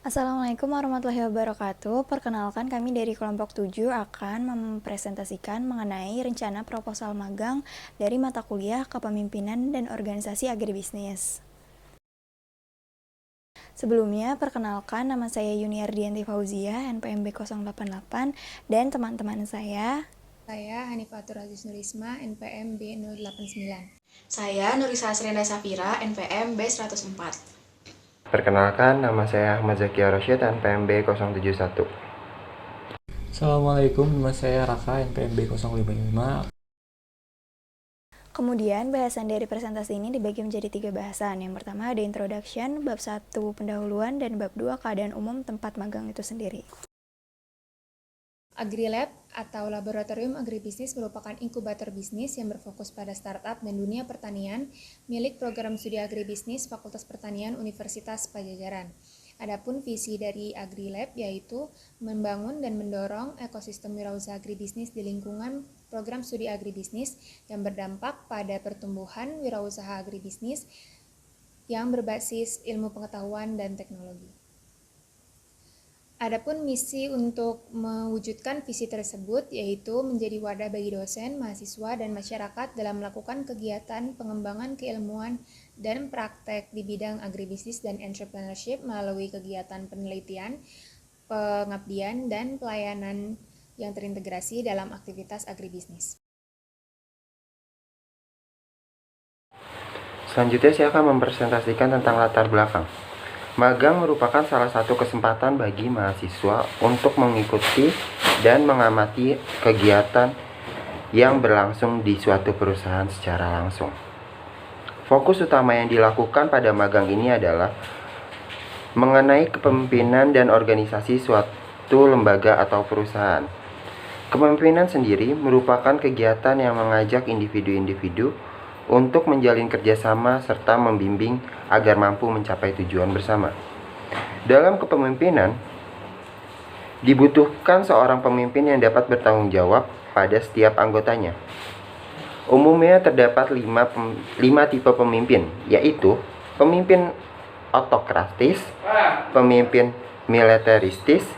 Assalamualaikum warahmatullahi wabarakatuh. Perkenalkan kami dari kelompok 7 akan mempresentasikan mengenai rencana proposal magang dari mata kuliah Kepemimpinan dan Organisasi Agribisnis. Sebelumnya, perkenalkan nama saya Yuniardianti Fauzia, NPM B088, dan teman-teman saya. Saya Hanifatur Aziz Nurisma, NPM B089. Saya Nurisa Asrenda Safira, NPM B104. Perkenalkan, nama saya Ahmad Zakia Rosyid, NPM B071. Assalamualaikum, nama saya Raka, NPM B055. Kemudian bahasan dari presentasi ini dibagi menjadi 3 bahasan. Yang pertama ada introduction, bab 1 pendahuluan, dan bab 2 keadaan umum tempat magang itu sendiri. AgriLab atau Laboratorium Agribisnis merupakan inkubator bisnis yang berfokus pada startup dan dunia pertanian milik program studi agribisnis Fakultas Pertanian Universitas Padjadjaran. Adapun visi dari AgriLab yaitu membangun dan mendorong ekosistem wirausaha agribisnis di lingkungan program studi agribisnis yang berdampak pada pertumbuhan wirausaha agribisnis yang berbasis ilmu pengetahuan dan teknologi. Adapun misi untuk mewujudkan visi tersebut yaitu menjadi wadah bagi dosen, mahasiswa, dan masyarakat dalam melakukan kegiatan pengembangan keilmuan dan praktek di bidang agribisnis dan entrepreneurship melalui kegiatan penelitian, pengabdian, dan pelayanan yang terintegrasi dalam aktivitas agribisnis. Selanjutnya saya akan mempresentasikan tentang latar belakang. Magang merupakan salah satu kesempatan bagi mahasiswa untuk mengikuti dan mengamati kegiatan yang berlangsung di suatu perusahaan secara langsung. Fokus utama yang dilakukan pada magang ini adalah mengenai kepemimpinan dan organisasi suatu lembaga atau perusahaan. Kepemimpinan sendiri merupakan kegiatan yang mengajak individu-individu untuk menjalin kerjasama serta membimbing agar mampu mencapai tujuan bersama. Dalam kepemimpinan, dibutuhkan seorang pemimpin yang dapat bertanggung jawab pada setiap anggotanya. Umumnya terdapat 5 tipe pemimpin, yaitu pemimpin otokratis, pemimpin militeristis,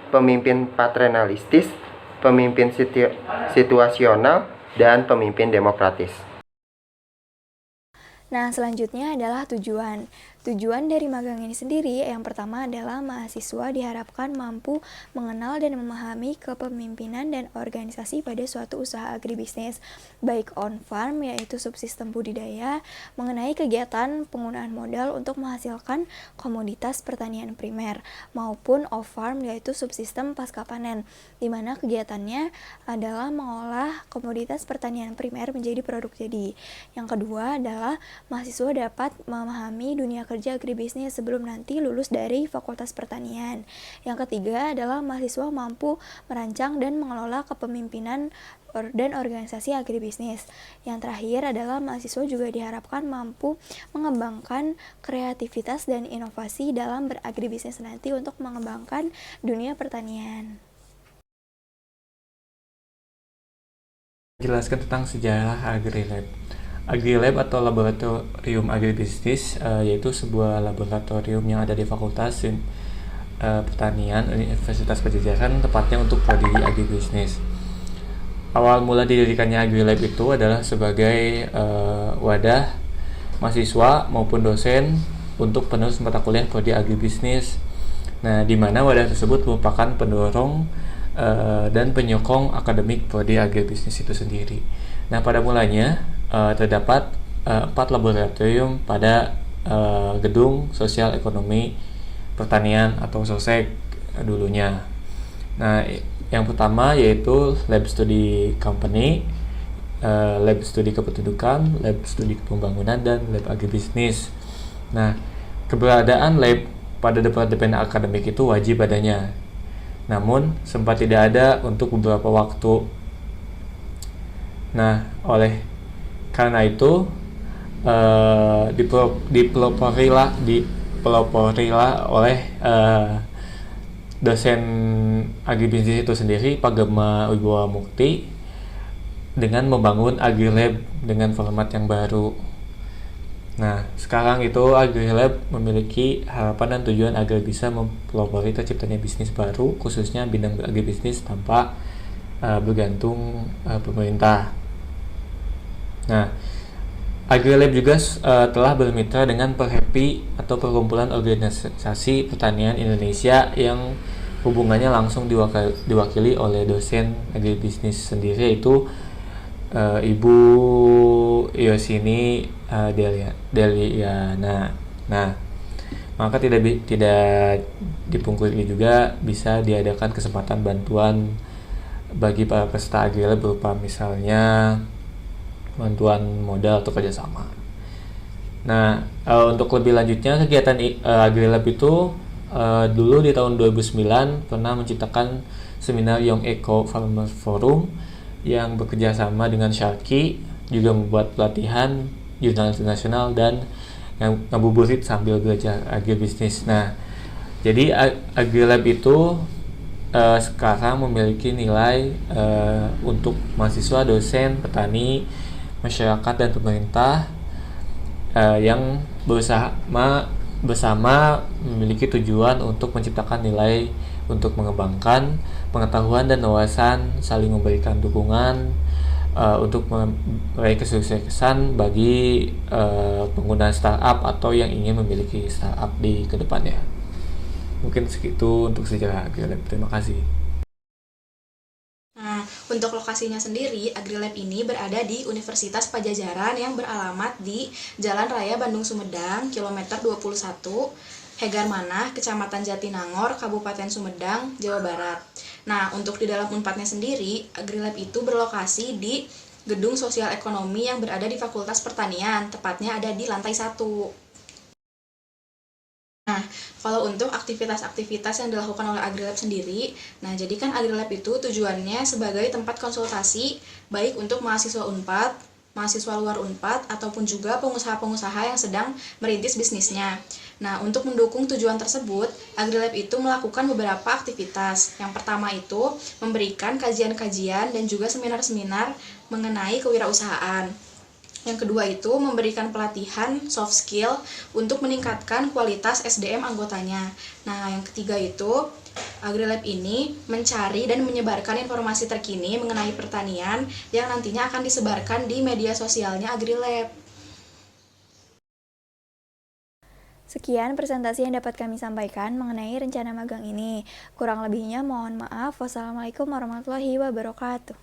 pemimpin paternalistis, pemimpin situasional, dan pemimpin demokratis. Nah, selanjutnya adalah tujuan. Tujuan dari magang ini sendiri yang pertama adalah mahasiswa diharapkan mampu mengenal dan memahami kepemimpinan dan organisasi pada suatu usaha agribisnis, baik on-farm yaitu subsistem budidaya, mengenai kegiatan penggunaan modal untuk menghasilkan komoditas pertanian primer, maupun off-farm yaitu subsistem pasca panen, di mana kegiatannya adalah mengolah komoditas pertanian primer menjadi produk jadi. Yang kedua adalah mahasiswa dapat memahami dunia kerja agribisnis sebelum nanti lulus dari Fakultas Pertanian. Yang ketiga adalah mahasiswa mampu merancang dan mengelola kepemimpinan dan organisasi agribisnis. Yang terakhir adalah mahasiswa juga diharapkan mampu mengembangkan kreativitas dan inovasi dalam beragribisnis nanti untuk mengembangkan dunia pertanian. Jelaskan tentang sejarah AgriLab. AgriLab atau Laboratorium Agribisnis yaitu sebuah laboratorium yang ada di Fakultas Pertanian Universitas Padjadjaran, tepatnya untuk prodi agribisnis. Awal mula didirikannya AgriLab itu adalah sebagai wadah mahasiswa maupun dosen untuk penerus mata kuliah prodi agribisnis. Nah, di mana wadah tersebut merupakan pendorong dan penyokong akademik prodi agribisnis itu sendiri. Nah, pada mulanya terdapat 4 laboratorium pada gedung sosial ekonomi pertanian atau SOSEK dulunya. Nah, yang pertama yaitu Lab Study Company, Lab Studi Kependudukan, Lab Studi Pembangunan, dan Lab Agribisnis. Nah, keberadaan lab pada departemen akademik itu wajib adanya. Namun, sempat tidak ada untuk beberapa waktu. Nah, karena itu dipeloporilah oleh dosen agribisnis itu sendiri, Pak Gema Wibowo Mukti, dengan membangun AgriLab dengan format yang baru. Nah, sekarang itu AgriLab memiliki harapan dan tujuan agar bisa mempelopori terciptanya bisnis baru, khususnya bidang agribisnis tanpa bergantung pemerintah. Nah, AgriLab juga telah bermitra dengan Perhepi atau Perkumpulan Organisasi Pertanian Indonesia yang hubungannya langsung diwakili oleh dosen agribisnis sendiri, yaitu Ibu Yosini Deliana. Nah, maka tidak dipungkiri juga bisa diadakan kesempatan bantuan bagi para peserta AgriLab berupa misalnya bantuan modal atau kerjasama. Nah, untuk lebih lanjutnya kegiatan AgriLab itu dulu di tahun 2009 pernah menciptakan seminar Young Eco Farmer Forum yang bekerja sama dengan Sharky, juga membuat pelatihan jurnal internasional dan yang ngabuburit sambil belajar agribisnis. Nah, jadi AgriLab itu sekarang memiliki nilai untuk mahasiswa, dosen, petani, masyarakat dan pemerintah yang bersama memiliki tujuan untuk menciptakan nilai untuk mengembangkan pengetahuan dan wawasan, saling memberikan dukungan untuk meraih kesuksesan bagi pengguna startup atau yang ingin memiliki startup di kedepannya. Mungkin segitu untuk sejarah AgriLab. Terima kasih. Nah, untuk lokasinya sendiri, AgriLab ini berada di Universitas Pajajaran yang beralamat di Jalan Raya Bandung Sumedang, kilometer 21, Hegar Manah, Kecamatan Jatinangor, Kabupaten Sumedang, Jawa Barat. Nah, untuk di dalam Unpadnya sendiri, AgriLab itu berlokasi di Gedung Sosial Ekonomi yang berada di Fakultas Pertanian, tepatnya ada di lantai 1. Nah, kalau untuk aktivitas-aktivitas yang dilakukan oleh AgriLab sendiri, nah jadi kan AgriLab itu tujuannya sebagai tempat konsultasi baik untuk mahasiswa Unpad, mahasiswa luar Unpad, ataupun juga pengusaha-pengusaha yang sedang merintis bisnisnya. Nah, untuk mendukung tujuan tersebut, AgriLab itu melakukan beberapa aktivitas. Yang pertama itu memberikan kajian-kajian dan juga seminar-seminar mengenai kewirausahaan. Yang kedua itu memberikan pelatihan soft skill untuk meningkatkan kualitas SDM anggotanya. Nah, yang ketiga itu AgriLab ini mencari dan menyebarkan informasi terkini mengenai pertanian yang nantinya akan disebarkan di media sosialnya AgriLab. Sekian presentasi yang dapat kami sampaikan mengenai rencana magang ini. Kurang lebihnya mohon maaf. Wassalamualaikum warahmatullahi wabarakatuh.